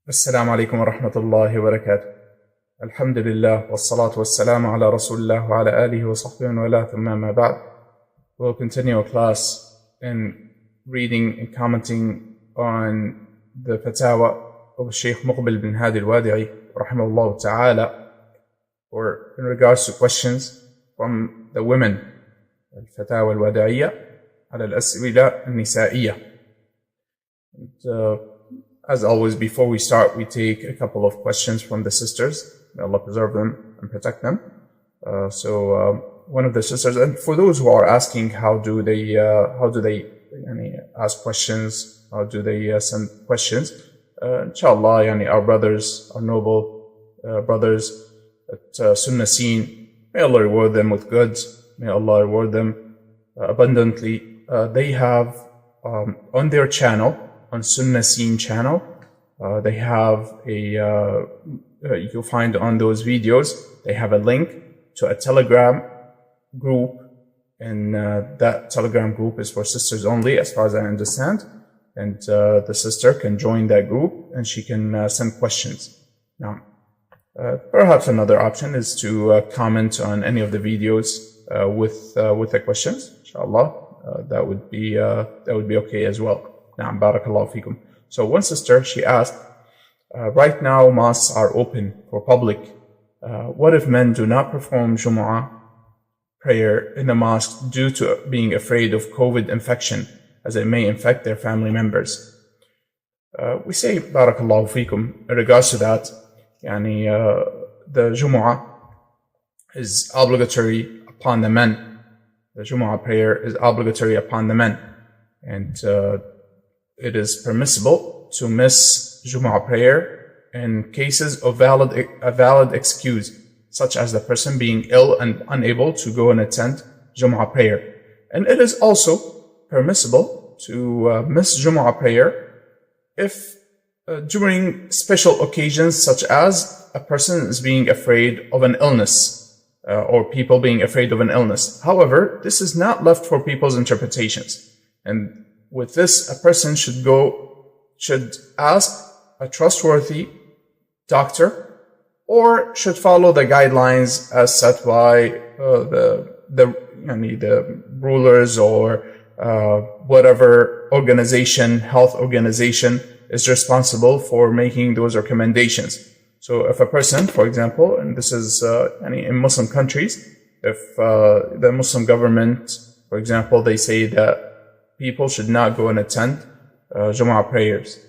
السلام عليكم ورحمة الله وبركاته. الحمد لله والصلاة والسلام على رسول الله وعلى آله وصحبه وله ثم ما بعد. We'll continue our class in reading and commenting on the fatawa of Shaykh Muqbil bin Hadi al-Wadi'i rahimahullah ta'ala, or in regards to questions from the women, الفتاوى الوداعية على الأسئلة النسائية. As always, before we start, we take a couple of questions from the sisters. May Allah preserve them and protect them. One of the sisters, and for those who are asking, how do they ask questions? How do they send questions? Inshallah, our brothers, our noble brothers at Sunnah Scene, may Allah reward them with goods. May Allah reward them abundantly. They have on their channel, on Sunnah Scene channel, they have you'll find on those videos, they have a link to a Telegram group, and that Telegram group is for sisters only, as far as I understand, and the sister can join that group and she can send questions. Now, perhaps another option is to comment on any of the videos with the questions. Inshallah, that would be okay as well. Na'am, barakallahu fikum. So one sister, she asked, right now mosques are open for public. What if men do not perform Jumu'ah prayer in the mosque due to being afraid of COVID infection, as it may infect their family members? We say, barakallahu fikum, in regards to that, the Jumu'ah is obligatory upon the men. The Jumu'ah prayer is obligatory upon the men. And it is permissible to miss Jumu'ah prayer in cases of a valid excuse, such as the person being ill and unable to go and attend Jumu'ah prayer. And it is also permissible to miss Jumu'ah prayer if during special occasions, such as a person is being afraid of an illness, or people being afraid of an illness. However, this is not left for people's interpretations. And with this, a person should ask a trustworthy doctor, or should follow the guidelines as set by the rulers, or whatever organization, health organization, is responsible for making those recommendations. So if a person, for example, and this is in Muslim countries, if the Muslim government, for example, they say that people should not go and attend Jumu'ah prayers,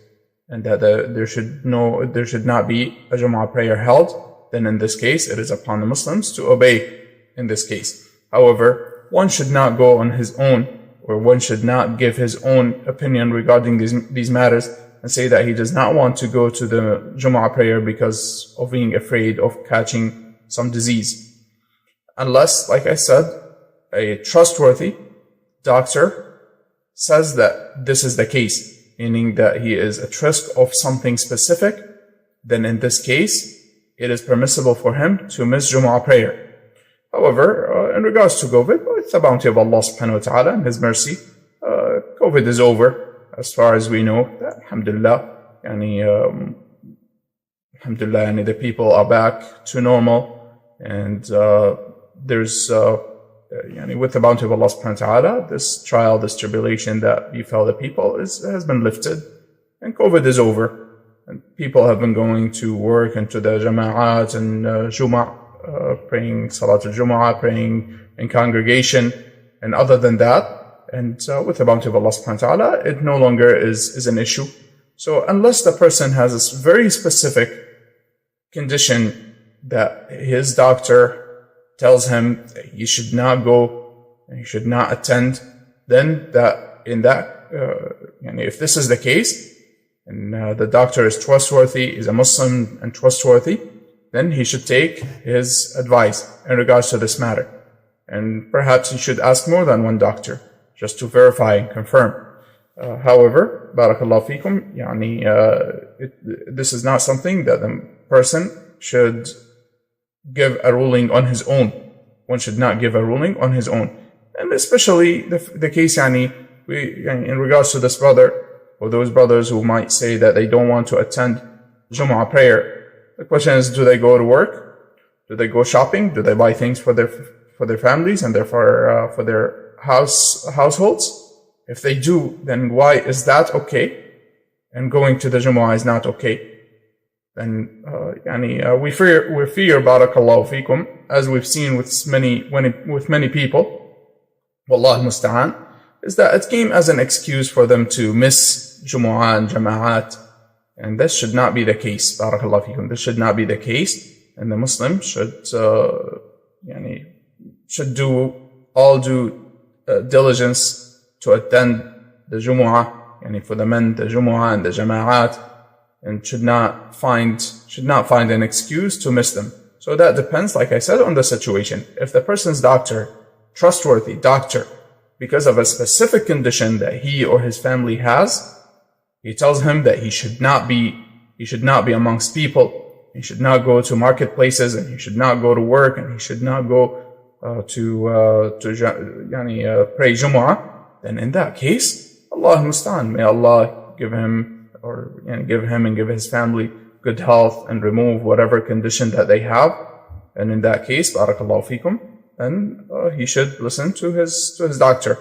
and that there should not be a Jumu'ah prayer held, then in this case, it is upon the Muslims to obey in this case. However, one should not go on his own, or one should not give his own opinion regarding these matters and say that he does not want to go to the Jumu'ah prayer because of being afraid of catching some disease. Unless, like I said, a trustworthy doctor says that this is the case, meaning that he is at risk of something specific, then in this case, it is permissible for him to miss Jumu'ah prayer. However, in regards to COVID, with the bounty of Allah subhanahu wa ta'ala and His mercy, COVID is over, as far as we know. Alhamdulillah, alhamdulillah, the people are back to normal, and there's with the bounty of Allah subhanahu wa ta'ala, this trial, this tribulation that befell the people has been lifted, and COVID is over, and people have been going to work and to the jama'at and praying Salat al-Jumu'ah, praying in congregation, and other than that, and with the bounty of Allah subhanahu wa ta'ala, it no longer is an issue. So unless the person has a very specific condition that his doctor tells him that he should not go and he should not attend, then if this is the case, and the doctor is trustworthy, is a Muslim and trustworthy, then he should take his advice in regards to this matter. And perhaps he should ask more than one doctor, just to verify and confirm. However, barakallahu fikum, this is not something that the person should give a ruling on his own. One should not give a ruling on his own. And especially the case, in regards to this brother, or those brothers who might say that they don't want to attend Jumu'ah prayer. The question is, do they go to work? Do they go shopping? Do they buy things for their families and therefore for their households? If they do, then why is that okay? And going to the Jumu'ah is not okay. Then we fear barakallahu fikum, as we've seen with many people, wallah musta'an, is that it came as an excuse for them to miss Jumu'ah and Jama'at. And this should not be the case, barakallahu fikum. This should not be the case. And the Muslim should do diligence to attend the Jumu'ah, for the men, the Jumu'ah and the Jama'at, and should not find an excuse to miss them. So that depends, like I said, on the situation. If the person's doctor, trustworthy doctor, because of a specific condition that he or his family has, he tells him that he should not be amongst people, he should not go to marketplaces, and he should not go to work, and he should not go to pray Jumu'ah, then in that case, Allah musta'an, may Allah give him and give his family good health and remove whatever condition that they have. And in that case, barakallahu fikum, then he should listen to his doctor.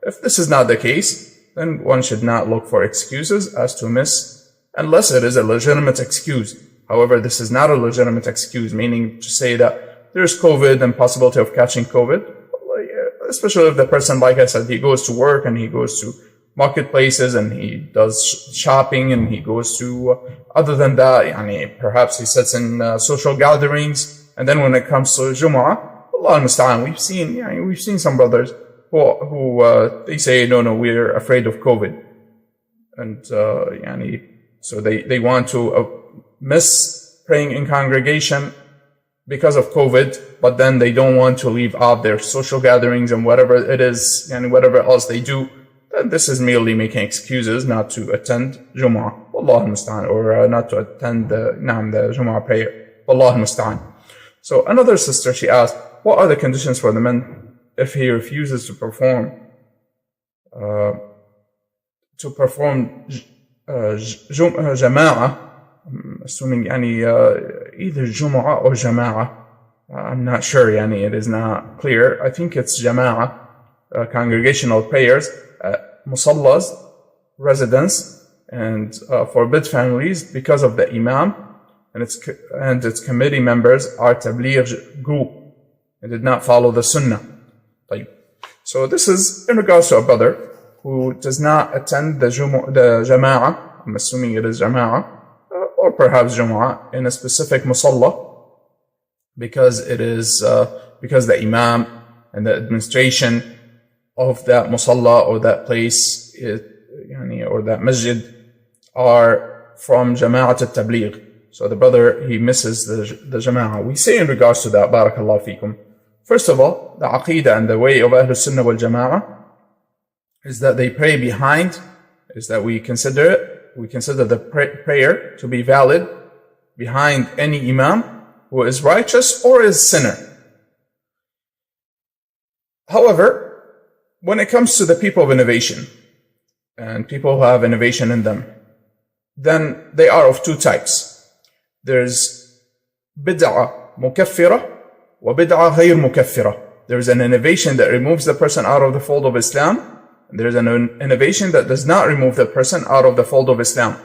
If this is not the case, then one should not look for excuses as to miss, unless it is a legitimate excuse. However, this is not a legitimate excuse, meaning to say that there's COVID and possibility of catching COVID, especially if the person, like I said, he goes to work and he goes to marketplaces and he does shopping and he goes to, other than that, perhaps he sits in social gatherings, and then when it comes to Jumu'ah, Allah al-Musta'an, we've seen some brothers who they say, no, we're afraid of COVID. And, so they want to miss praying in congregation because of COVID, but then they don't want to leave out their social gatherings and whatever it is, whatever else they do. Then this is merely making excuses not to attend Jumu'ah, Wallahu musta'an, or not to attend the Jumu'ah prayer, Wallahu musta'an. So another sister, she asked, what are the conditions for the man if he refuses to perform Jama'ah? I'm assuming either Jumu'ah or Jama'ah. I'm not sure, it is not clear. I think it's Jama'ah, congregational prayers, musallas, residence, and forbid families because of the imam and its committee members are tabligh group and did not follow the sunnah. So this is in regards to a brother who does not attend the Jama'ah, I'm assuming it is Jama'ah, or perhaps Jumu'ah in a specific musalla, because the imam and the administration of that musalla or that place, or that masjid, are from Jama'at al-Tabligh. So the brother, he misses the Jama'ah. We say in regards to that, barakallahu fikum, first of all, the aqeedah and the way of Ahlul Sunnah wal Jama'ah is that they pray behind, is that we consider the prayer to be valid behind any imam who is righteous or is sinner. However, when it comes to the people of innovation and people who have innovation in them, then they are of two types. There's bid'ah mukaffirah wa bid'ah ghayr mukaffirah. There's an innovation that removes the person out of the fold of Islam, and there's an innovation that does not remove the person out of the fold of Islam.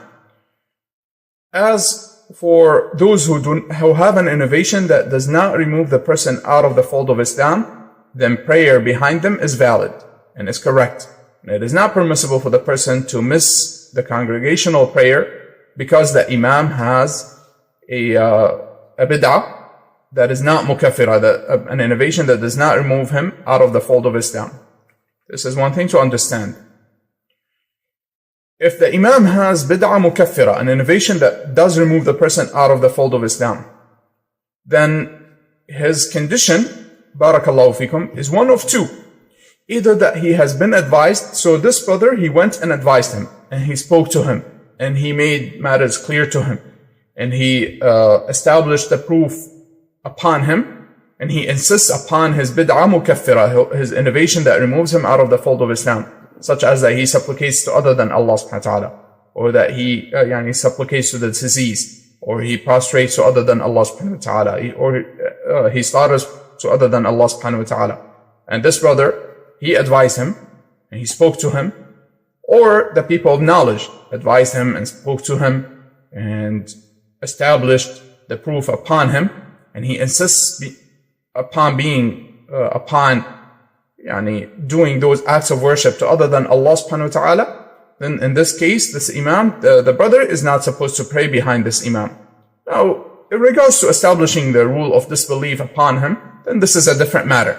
As for those who have an innovation that does not remove the person out of the fold of Islam, then prayer behind them is valid and is correct. And it is not permissible for the person to miss the congregational prayer because the imam has a bid'ah that is not mukaffirah, an innovation that does not remove him out of the fold of Islam. This is one thing to understand. If the imam has bid'ah mukaffirah, an innovation that does remove the person out of the fold of Islam, then his condition, barakallahu fikum, is one of two. Either that he has been advised, so this brother, he went and advised him, and he spoke to him, and he made matters clear to him, and he established the proof upon him, and he insists upon his bid'ah mukaffirah, his innovation that removes him out of the fold of Islam, such as that he supplicates to other than Allah subhanahu wa ta'ala, or that he supplicates to the deceased, or he prostrates to other than Allah subhanahu wa ta'ala, or he slaughters to other than Allah subhanahu wa ta'ala. And this brother, he advised him, and he spoke to him, or the people of knowledge advised him and spoke to him, and established the proof upon him, and he insists upon doing those acts of worship to other than Allah subhanahu wa ta'ala, then in this case, this imam, the brother is not supposed to pray behind this imam. Now, in regards to establishing the rule of disbelief upon him, then this is a different matter.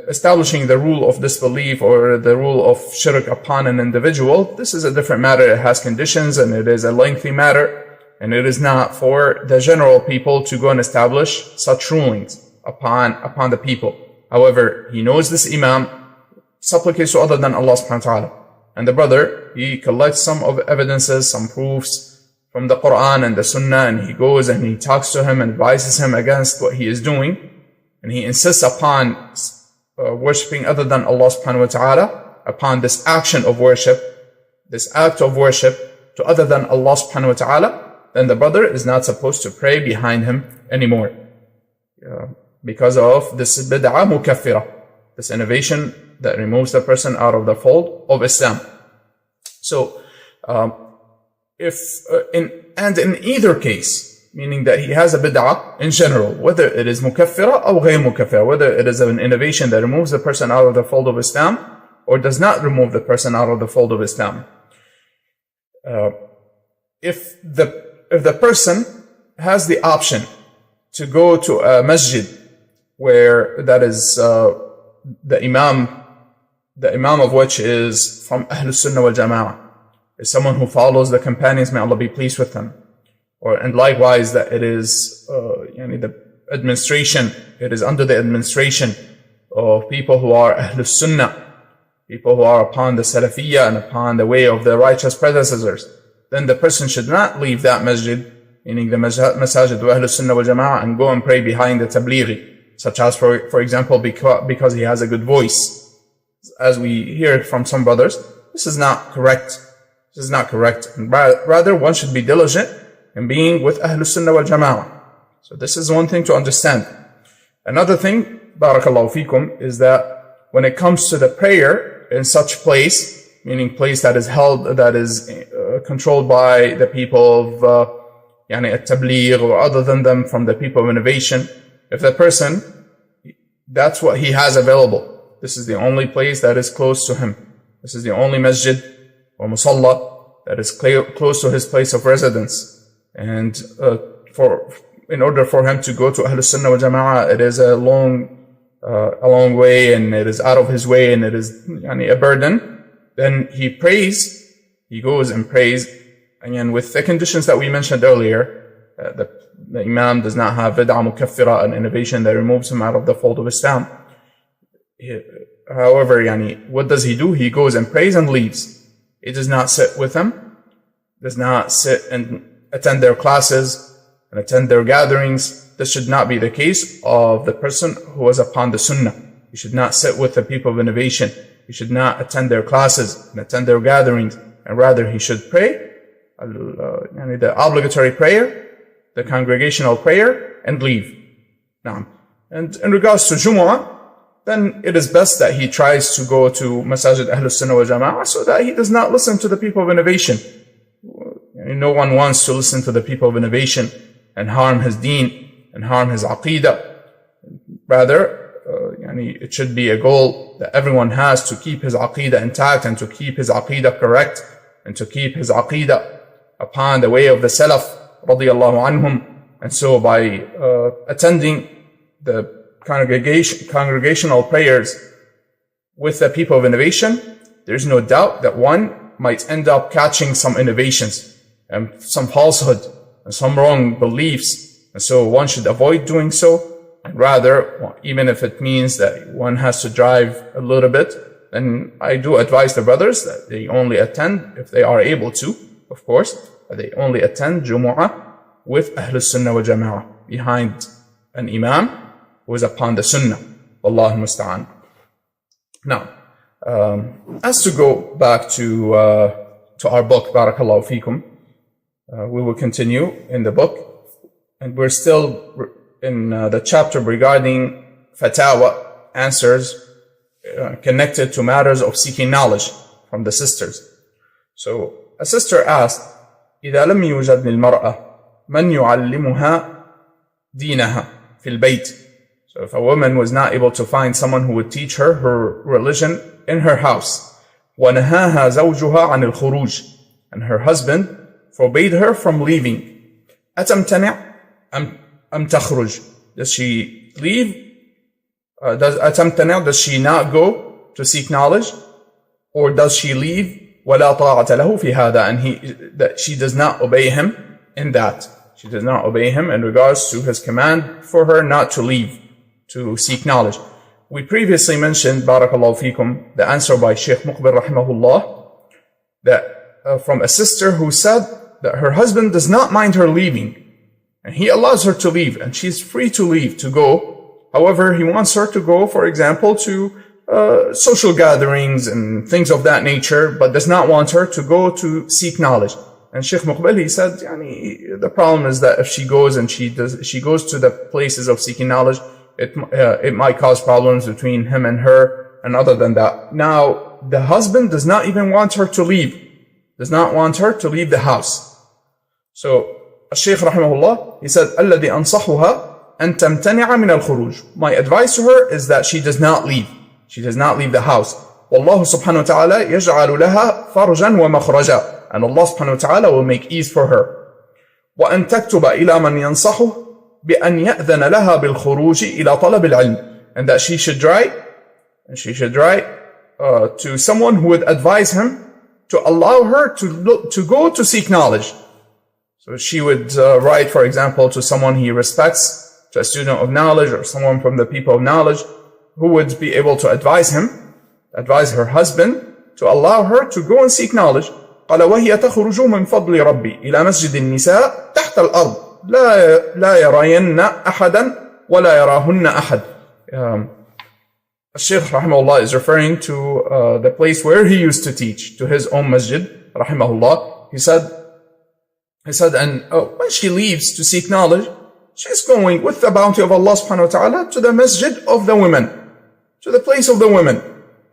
Establishing the rule of disbelief or the rule of shirk upon an individual, this is a different matter. It has conditions, and it is a lengthy matter, and it is not for the general people to go and establish such rulings upon the people. However, he knows this imam supplicates to other than Allah subhanahu wa ta'ala, and the brother, he collects some of evidences, some proofs from the Quran and the Sunnah, and he goes and he talks to him and advises him against what he is doing, and he insists upon worshipping other than Allah subhanahu wa ta'ala, upon this action of worship, this act of worship to other than Allah subhanahu wa ta'ala, then the brother is not supposed to pray behind him anymore. Because of this bid'ah mukaffirah, this innovation that removes the person out of the fold of Islam. So, in either case, meaning that he has a bid'ah in general, whether it is mukaffirah or ghayr mukaffirah, whether it is an innovation that removes the person out of the fold of Islam or does not remove the person out of the fold of Islam. If the person has the option to go to a masjid where that is the imam of which is from Ahlul Sunnah wal Jama'ah, is someone who follows the companions, may Allah be pleased with them. And likewise that it is the administration, it is under the administration of people who are Ahlul Sunnah, people who are upon the Salafiyya and upon the way of the righteous predecessors, then the person should not leave that masjid, meaning the masajid of Ahlul Sunnah wal Jama'ah, and go and pray behind the tablighi, such as for example because he has a good voice. As we hear from some brothers, this is not correct. This is not correct. And rather, one should be diligent in being with Ahlul Sunnah wal Jama'ah. So this is one thing to understand. Another thing, barakallahu fikum, is that when it comes to the prayer in such place, meaning place that is held, that is controlled by the people of at-tabligh or other than them from the people of innovation, if the person, that's what he has available, this is the only place that is close to him, this is the only masjid or musalla that is close to his place of residence, and in order for him to go to Ahlul Sunnah wal Jama'ah, it is a long way, and it is out of his way, and it is a burden, then he goes and prays, again with the conditions that we mentioned earlier. The imam does not have bid'ah mukaffirah, an innovation that removes him out of the fold of Islam. However, what does he do? He goes and prays and leaves. He does not sit with them, does not sit and attend their classes and attend their gatherings. This should not be the case of the person who is upon the Sunnah. He should not sit with the people of innovation. He should not attend their classes and attend their gatherings, and rather he should pray the obligatory prayer, the congregational prayer, and leave. Now, and in regards to Jumu'ah, then it is best that he tries to go to Masajid Ahlul Sunnah wal Jama'ah so that he does not listen to the people of innovation. No one wants to listen to the people of innovation and harm his deen and harm his aqeedah. Rather, it should be a goal that everyone has to keep his aqeedah intact and to keep his aqeedah correct and to keep his aqeedah upon the way of the Salaf radiyallahu anhum. And so by attending the congregational prayers with the people of innovation, there's no doubt that one might end up catching some innovations and some falsehood and some wrong beliefs. And so one should avoid doing so. And rather, even if it means that one has to drive a little bit, then I do advise the brothers that they only attend, if they are able to, of course, that they only attend Jumu'ah with Ahlul Sunnah wal Jama'ah, behind an imam who is upon the Sunnah. Wallahu musta'an. Now, as to go back to our book, Barakallahu Feekum, We will continue in the book, and we're still in the chapter regarding fatawa, answers connected to matters of seeking knowledge from the sisters. So a sister asked, إذا لم يوجد للمرأة من يعلمها دينها في البيت. So if a woman was not able to find someone who would teach her her religion in her house, ونهاها زوجها عن الخروج, and her husband forbade her from leaving, أتمتنع أم تخرج? Does she leave? أتمتنع, does she not go to seek knowledge? Or does she leave? ولا طاعة له في هذا, and that she does not obey him in that. She does not obey him in regards to his command for her not to leave to seek knowledge. We previously mentioned, barakallahu fikum, the answer by Shaykh Muqbil rahimahullah, that from a sister who said that her husband does not mind her leaving, and he allows her to leave, and she's free to leave, to go. However, he wants her to go, for example, to social gatherings and things of that nature, but does not want her to go to seek knowledge. And Shaykh Muqbil, he said, the problem is that if she goes and she goes to the places of seeking knowledge, it might cause problems between him and her, and other than that. Now, the husband does not even want her to leave, does not want her to leave the house. So, Shaykh rahimahullah, he said, الذي أنصحها أن تمتنع من الخروج. My advice to her is that she does not leave. She does not leave the house. والله سبحانه وتعالى يجعل لها فرجا ومخرجا. And Allah subhanahu wa ta'ala will make ease for her. وأن تكتب إلى من ينصحه بأن يأذن لها بالخروج إلى طلب العلم. And that she should write to someone who would advise him to allow her to go to seek knowledge. So she would write, for example, to someone he respects, to a student of knowledge, or someone from the people of knowledge, who would be able to advise her husband, to allow her to go and seek knowledge. قال وهي تخرج من فضل ربي إلى مسجد النساء تحت الأرض لا يرين أحدا ولا يراهن أحد. Shaykh rahimahullah is referring to the place where he used to teach, to his own masjid rahimahullah. He said, and when she leaves to seek knowledge, she's going with the bounty of Allah subhanahu wa ta'ala to the masjid of the women, to the place of the women.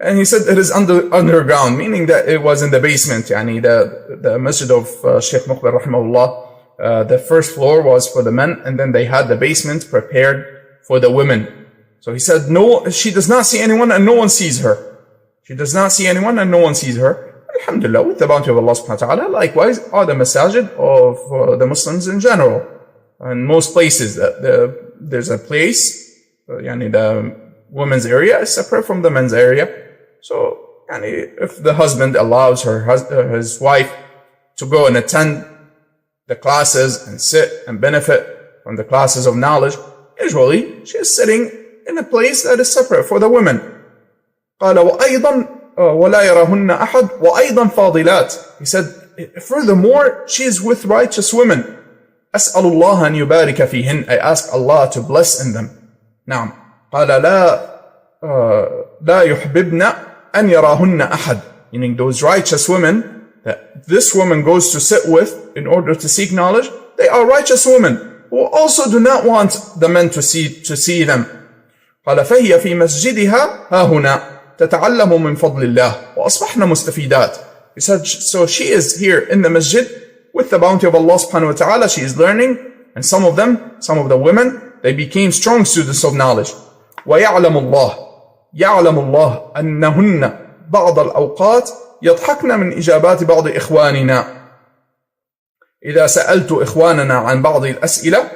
And he said it is underground, meaning that it was in the basement. The masjid of Shaykh Muqbil rahimahullah, the first floor was for the men, and then they had the basement prepared for the women. So he said, no, she does not see anyone and no one sees her. She does not see anyone and no one sees her. Alhamdulillah, with the bounty of Allah subhanahu wa ta'ala, likewise are the masajid of the Muslims in general. In most places, there's a place, the women's area is separate from the men's area. So, if the husband allows his wife to go and attend the classes and sit and benefit from the classes of knowledge, usually she is sitting in a place that is separate for the women. قال وأيضا ولا يراهن أحد وأيضا فاضلات. He said, furthermore, she is with righteous women. أسأل الله أن يبارك فيهن. I ask Allah to bless in them. نعم. قال لا يحببن أن يراهن أحد. Meaning those righteous women that this woman goes to sit with in order to seek knowledge, they are righteous women who also do not want the men to see them. قال فهي في مسجدها ها هنا تتعلم من فضل الله وأصبحنا مستفيدات. He said, so she is here in the masjid with the bounty of Allah subhanahu wa ta'ala. She is learning, and some of the women, they became strong students of knowledge. يعلم الله أنهن بعض الأوقات يضحكن من إجابات بعض إخواننا إذا سألت إخواننا عن بعض الأسئلة.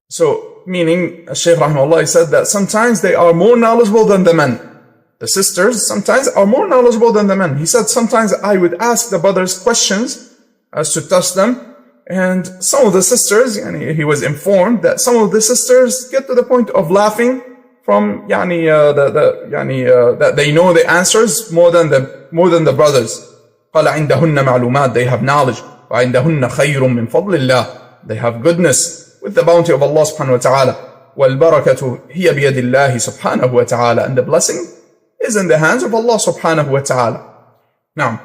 So, meaning, Shaykh rahimahullah said that sometimes they are more knowledgeable than the men. The sisters sometimes are more knowledgeable than the men. He said sometimes I would ask the brothers questions as to test them, and some of the sisters, he was informed that some of the sisters get to the point of laughing from that they know the answers more than the brothers. قال عندهن معلومات, they have knowledge. وعندهن خير من فضل الله, they have goodness with the bounty of Allah subhanahu wa ta'ala. والبركة هي بيد الله سبحانه وتعالى, and the blessing is in the hands of Allah subhanahu wa ta'ala. نعم.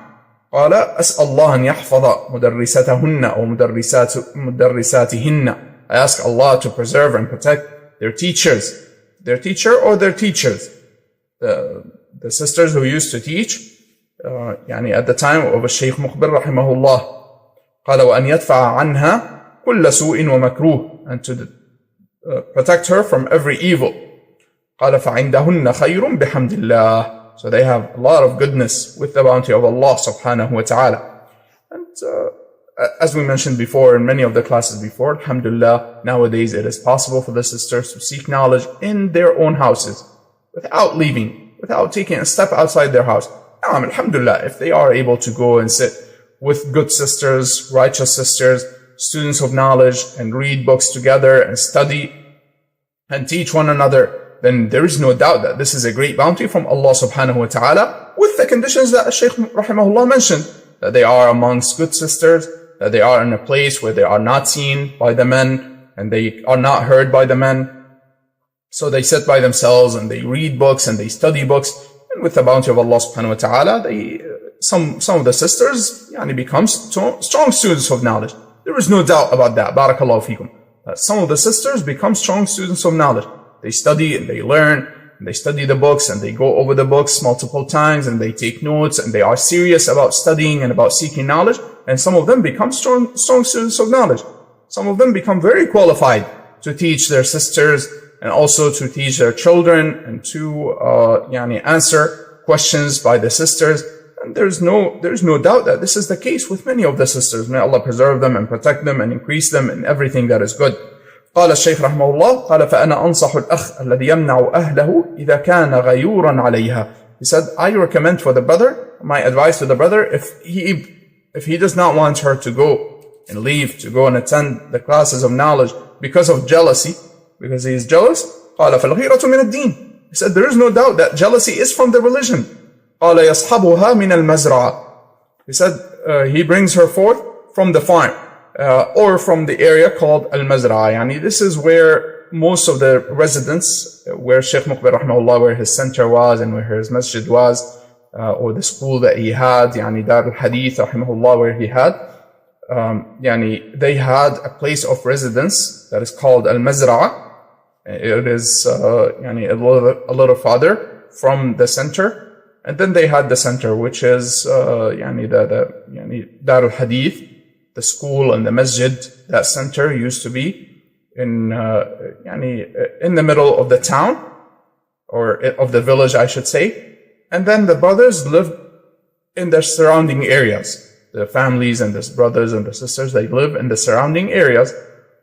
قال أسأل الله أن يحفظ مدرستهن أو مدرساتهن. I ask Allah to preserve and protect their teachers, their teacher or their teachers, the sisters who used to teach at the time of Shaykh Muqbil رحمه الله. قال وأن يدفع عنها كل سوء ومكروه, and to protect her from every evil. قال فعندهن خير بحمد الله. So they have a lot of goodness with the bounty of Allah subhanahu wa ta'ala. And as we mentioned before in many of the classes before, alhamdulillah, nowadays it is possible for the sisters to seek knowledge in their own houses without leaving, without taking a step outside their house. Alhamdulillah, if they are able to go and sit with good sisters, righteous sisters, students of knowledge, and read books together and study and teach one another, then there is no doubt that this is a great bounty from Allah subhanahu wa ta'ala, with the conditions that Shaykh rahimahullah mentioned, that they are amongst good sisters, that they are in a place where they are not seen by the men and they are not heard by the men. So they sit by themselves and they read books and they study books, and with the bounty of Allah subhanahu wa ta'ala, some of the sisters become strong students of knowledge. There is no doubt about that. Barakallahu feekum. That some of the sisters become strong students of knowledge. They study and they learn, and they study the books and they go over the books multiple times and they take notes and they are serious about studying and about seeking knowledge. And some of them become strong students of knowledge. Some of them become very qualified to teach their sisters and also to teach their children and to answer questions by the sisters. And there's no doubt that this is the case with many of the sisters. May Allah preserve them and protect them and increase them in everything that is good. قال الشيخ رحمه الله قال فأنا أنصح الأخ الذي يمنع أهله إذا كان غيورا عليها. He said, I recommend for the brother, my advice to the brother, if he does not want her to go and leave to go and attend the classes of knowledge because of jealousy, because he is jealous, قال فالغيرة من الدين. He said, there is no doubt that jealousy is from the religion. قال يصحبها من المزرعة. He said, he brings her forth from the farm. Or from the area called Al-Mazra'. This is where most of the residents, where Shaykh Muqbil rahimahullah, where his center was and where his masjid was, or the school that he had, Dar al-Hadith rahimahullah, where he had, they had a place of residence that is called Al-Mazra'. It is a little farther from the center, and then they had the center, which is Dar al-Hadith. The school and the masjid, that center used to be in the middle of the town, or of the village, I should say. And then the brothers lived in the surrounding areas. The families and the brothers and the sisters, they live in the surrounding areas.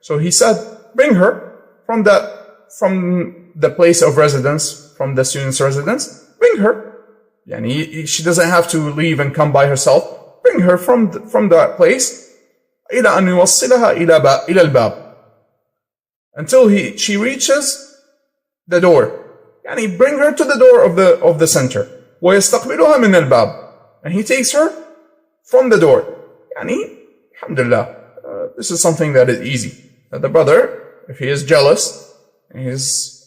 So he said, bring her from the place of residence, from the student's residence, bring her. She doesn't have to leave and come by herself. Bring her from that place. إلى أن يوصلها إلى الباب, until she reaches the door. Bring her to the door of the center. ويستقبلها من الباب, and he takes her from the door. Alhamdulillah, this is something that is easy. The brother, if he is jealous, he has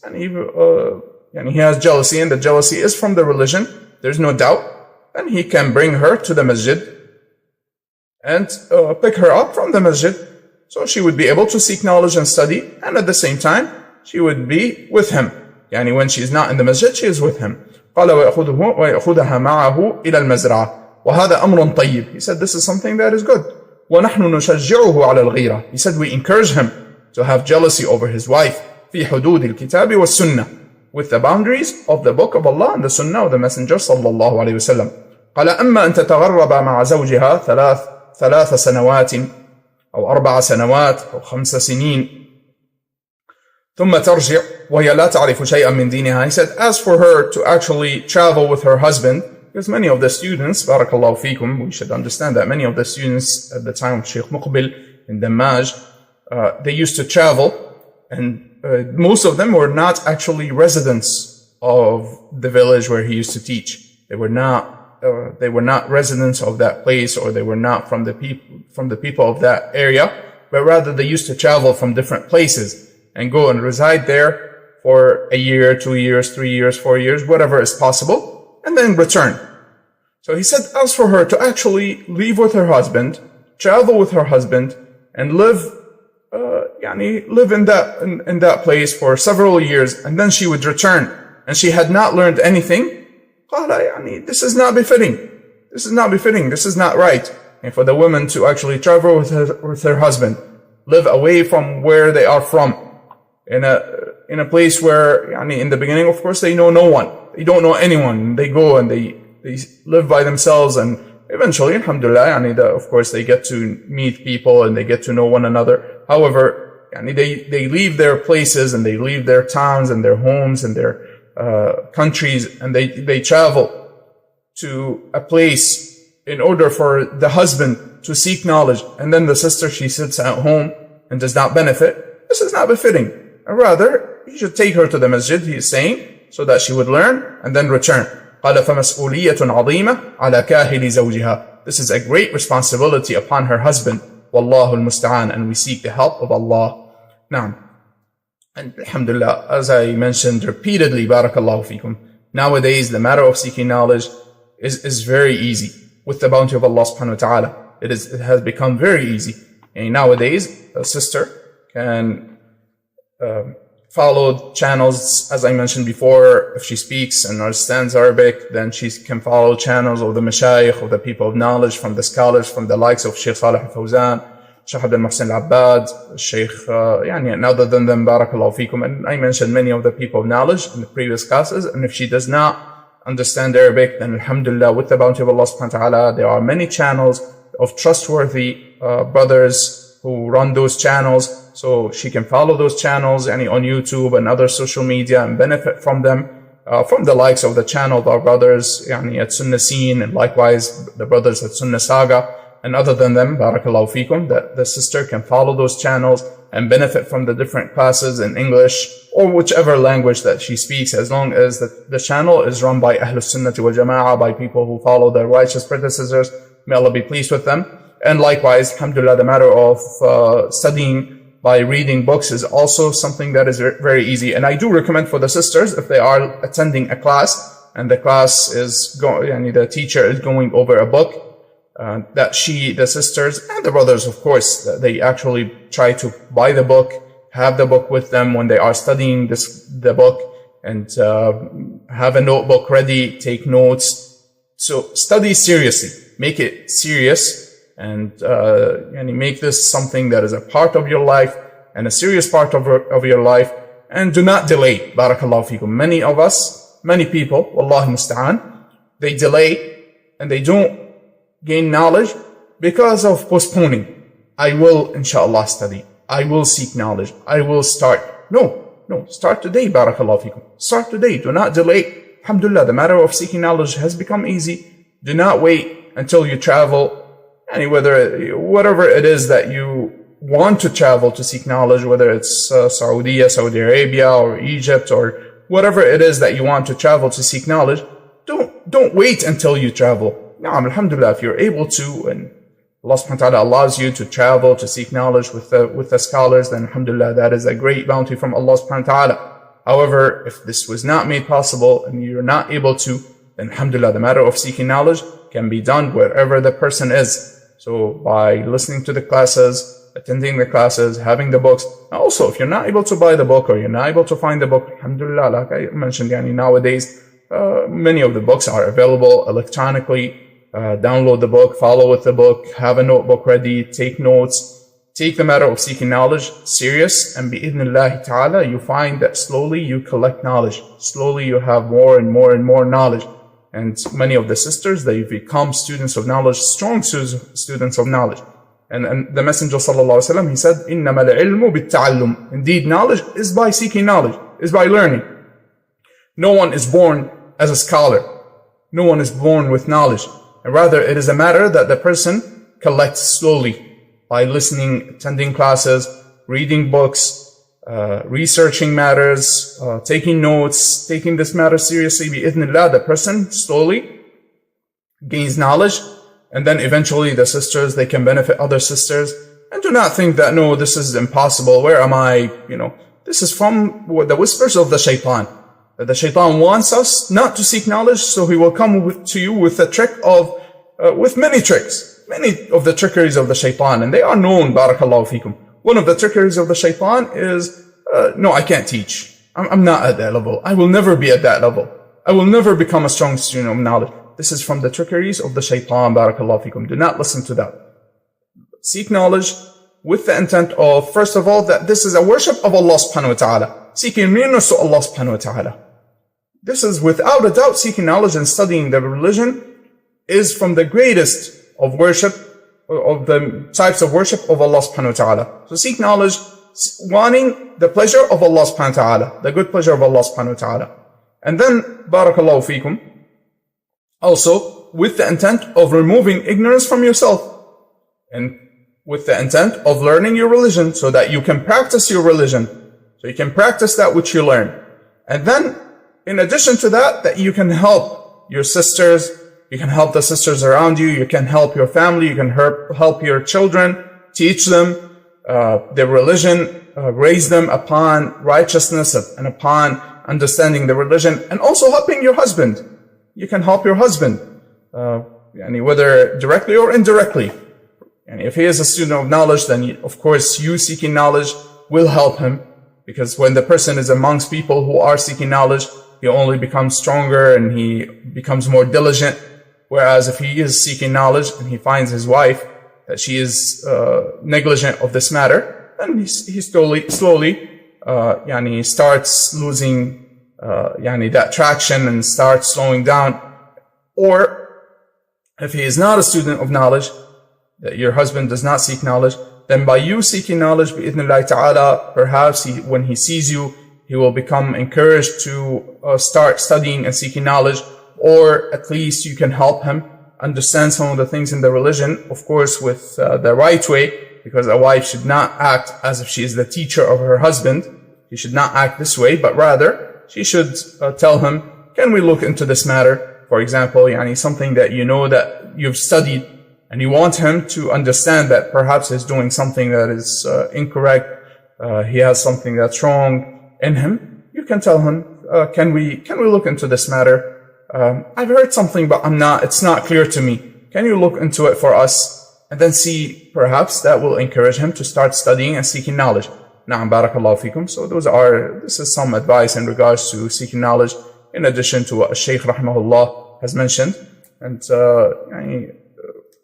jealousy, and the jealousy is from the religion, there's no doubt, then he can bring her to the masjid and pick her up from the masjid, so she would be able to seek knowledge and study, and at the same time she would be with him. When she is not in the masjid, she is with him. قال ويأخذها معه إلى المزرعة وهذا أمر طيب. He said, this is something that is good. ونحن نشجعه على الغيرة. He said, we encourage him to have jealousy over his wife في حدود الكتاب والسنة, with the boundaries of the book of Allah and the sunnah of the messenger صلى الله عليه وسلم. قال أما أن تتغرب مع زوجها 3 سنوات أو 4 سنوات أو 5 سنين ثم ترجع وهي لا تعرف شيئا من دينها. He said, as for her to actually travel with her husband, because many of the students, barakallahu feekum, we should understand that many of the students at the time of Shaykh Muqbil in Damaj, they used to travel, and most of them were not actually residents of the village where he used to teach. They were not residents of that place, or they were not from the people of that area, but rather they used to travel from different places and go and reside there for a year, 2 years, 3 years, 4 years, whatever is possible, and then return. So he said, as for her to actually leave with her husband, travel with her husband, and live in that place for several years, and then she would return, and she had not learned anything. This is not befitting. This is not befitting. This is not right. And for the woman to actually travel with her husband, live away from where they are from, in a place where, in the beginning, of course, they know no one. They don't know anyone. They go and they live by themselves, and eventually, alhamdulillah, of course, they get to meet people and they get to know one another. However, they leave their places and they leave their towns and their homes and their countries, and they travel to a place in order for the husband to seek knowledge, and then the sister, she sits at home and does not benefit. This is not befitting. Rather, he should take her to the masjid, he is saying, so that she would learn and then return. قال فمسؤولية عظيمة على كاهل زوجها. This is a great responsibility upon her husband. Wallahu al-musta'an, and we seek the help of Allah. Now, and alhamdulillah, as I mentioned repeatedly, barakallahu fikum, nowadays the matter of seeking knowledge is very easy. With the bounty of Allah subhanahu wa ta'ala, it has become very easy. And nowadays, a sister can follow channels, as I mentioned before. If she speaks and understands Arabic, then she can follow channels of the mashayikh, of the people of knowledge, from the scholars, from the likes of Shaykh Salih al-Fawzan, Shaykh Abdul Muhsin al-Abbad, Shaykh, and other than them, barakallahu fikum. And I mentioned many of the people of knowledge in the previous classes. And if she does not understand Arabic, then alhamdulillah, with the bounty of Allah subhanahu wa ta'ala, there are many channels of trustworthy brothers who run those channels. So she can follow those channels on YouTube and other social media and benefit from them, from the likes of the channel of our brothers at Sunnah Scene, and likewise the brothers at Sunnah Saga. And other than them, barakallahu fikum, that the sister can follow those channels and benefit from the different classes in English or whichever language that she speaks, as long as the channel is run by Ahlus Sunnah wal Jama'ah, by people who follow their righteous predecessors. May Allah be pleased with them. And likewise, alhamdulillah, the matter of studying by reading books is also something that is very easy. And I do recommend for the sisters, if they are attending a class and the class is the teacher is going over a book, that the sisters and the brothers, of course, they actually try to buy the book, have the book with them when they are studying the book, and have a notebook ready, take notes. So study seriously, make it serious, and make this something that is a part of your life and a serious part of your life, and do not delay. Barakallahu fikum. Many people, wallahi musta'an, they delay and they don't gain knowledge because of postponing. I will inshallah study. I will seek knowledge. I will start. No, start today, barakallahu fikum. Start today. Do not delay. Alhamdulillah, the matter of seeking knowledge has become easy. Do not wait until you travel. Whatever it is that you want to travel to seek knowledge, whether it's Saudi Arabia, or Egypt, or whatever it is that you want to travel to seek knowledge, don't wait until you travel. Alhamdulillah, if you're able to, and Allah subhanahu wa ta'ala allows you to travel to seek knowledge with the scholars, then alhamdulillah, that is a great bounty from Allah subhanahu wa ta'ala. However, if this was not made possible and you're not able to, then alhamdulillah, the matter of seeking knowledge can be done wherever the person is. So by listening to the classes, attending the classes, having the books. Also, if you're not able to buy the book or you're not able to find the book, alhamdulillah, like I mentioned, nowadays, many of the books are available electronically. Download the book, follow with the book, have a notebook ready, take notes, take the matter of seeking knowledge serious, and bi'idhnillahi ta'ala, you find that slowly you collect knowledge. Slowly you have more and more and more knowledge. And many of the sisters, they become students of knowledge, strong students of knowledge. And the Messenger sallallahu alaihi wasallam, he said, إِنَّمَا الْعِلْمُ بِالتَّعَلُّمِ. Indeed, knowledge is by seeking knowledge, is by learning. No one is born as a scholar. No one is born with knowledge. And rather, it is a matter that the person collects slowly by listening, attending classes, reading books, researching matters, taking notes, taking this matter seriously. Bi-idhnillah, the person slowly gains knowledge, and then eventually the sisters, they can benefit other sisters. And do not think that, no, this is impossible. Where am I? This is from the whispers of the shaitan. That the shaitan wants us not to seek knowledge, so he will come to you with a trick of, with many tricks, many of the trickeries of the shaitan, and they are known, barakallahu feekum. One of the trickeries of the shaitan is, no, I can't teach. I'm not at that level. I will never be at that level. I will never become a strong student of knowledge. This is from the trickeries of the shaitan, barakallahu feekum. Do not listen to that. Seek knowledge with the intent of, first of all, that this is a worship of Allah subhanahu wa ta'ala. Seeking nearness to Allah subhanahu wa ta'ala. This is without a doubt, seeking knowledge and studying the religion is from the greatest of worship, of the types of worship of Allah subhanahu wa ta'ala. So seek knowledge, wanting the pleasure of Allah subhanahu wa ta'ala, the good pleasure of Allah subhanahu wa ta'ala. And then, barakallahu feekum, also with the intent of removing ignorance from yourself, and with the intent of learning your religion so that you can practice your religion, so you can practice that which you learn. And then, in addition to that, that you can help your sisters, you can help the sisters around you, you can help your family, you can help your children, teach them their religion, raise them upon righteousness and upon understanding the religion, and also helping your husband. You can help your husband, whether directly or indirectly. And if he is a student of knowledge, then of course you seeking knowledge will help him, because when the person is amongst people who are seeking knowledge, he only becomes stronger and he becomes more diligent. Whereas if he is seeking knowledge and he finds his wife that she is negligent of this matter, then he slowly starts losing that traction and starts slowing down. Or if he is not a student of knowledge, that your husband does not seek knowledge, then by you seeking knowledge, bi'idhnillahi ta'ala, perhaps when he sees you, he will become encouraged to start studying and seeking knowledge, or at least you can help him understand some of the things in the religion, of course with the right way, because a wife should not act as if she is the teacher of her husband. She should not act this way, but rather she should tell him, can we look into this matter? For example, something that you know that you've studied, and you want him to understand that perhaps he's doing something that is incorrect, he has something that's wrong in him. You can tell him, can we look into this matter? I've heard something, but it's not clear to me. Can you look into it for us? And then see, perhaps that will encourage him to start studying and seeking knowledge. Na'am, barakallahu feekum. So this is some advice in regards to seeking knowledge, in addition to what Shaykh rahimahullah has mentioned. And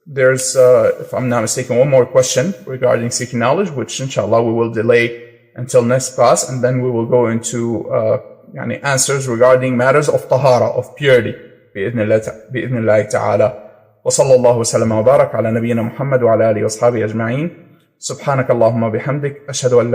there's, if I'm not mistaken, one more question regarding seeking knowledge, which inshallah we will delay until next class, and then we will go into answers regarding matters of tahara, of purity, bi'idhnillahi ta'ala. وصلى الله وسلم وبارك على نبينا محمد وعلى آله وصحبه أجمعين. سبحانك اللهم وبحمدك أشهد أن لا